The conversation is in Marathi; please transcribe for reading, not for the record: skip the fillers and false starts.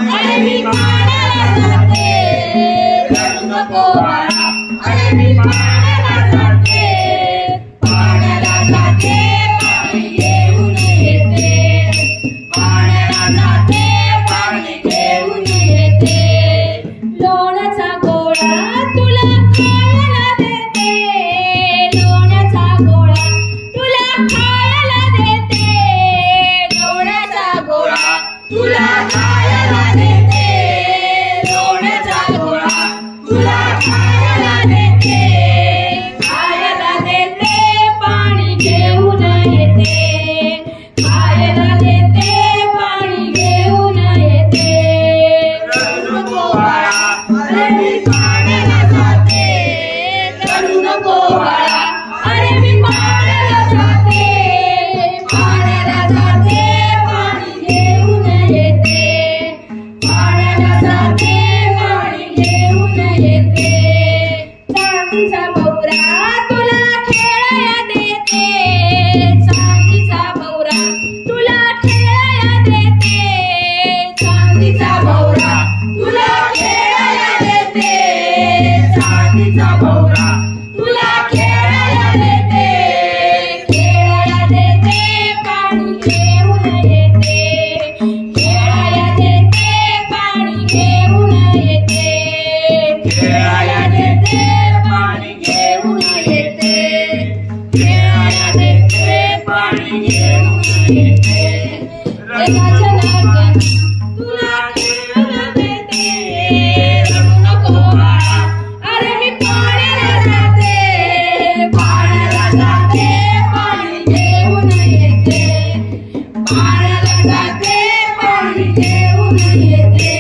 अरे मी पाण्याला जाते, रडू नको बाळा, अरे मी पाण्याला जाते, पाण्याला जाते, पाणी घेऊन येते, पाण्याला जाते, पाणी घेऊन येते, लोण्याचा गोळा तुला खायला देते, लोण्याचा गोळा तुला खायला देते, लोण्याचा गोळा तुला खायला देते, लोण्याचा गोळा तुला खायला देते, खायला देते, पाणी घेऊन येते, खायला देते, पाणी घेऊन येते, रडू नको बाळा, अरे मी पाण्याला जाते, रडू नको बाळा, अरे मी पाण्याला जाते, पाण्याला जाते, पाणी घेऊन येते, पाण्याला जाते, पाणी घेऊन येते, चांदीचा भवरा तुला खेळायला देते, चांदीचा भवरा तुला खेळायला देते, चांदीचा भवरा तुला खेळायला देते, चांदीचा भवरा तुला खेळायला देते, खेळायला देते, पाणी घेऊन येते, खेळायला देते, पाणी घेऊन येते, खेळायला देते, पाणी घेऊन येते, खेळायला देते, पाणी घेऊन येते, रंगाच्या नात्यानं तुला खेळायला देते, रडू नको बाळा, अरे मी पाण्याला जाते, पाण्याला जाते, पाणी घेऊन येते, पाण्याला जाते, पाणी घेऊन येते,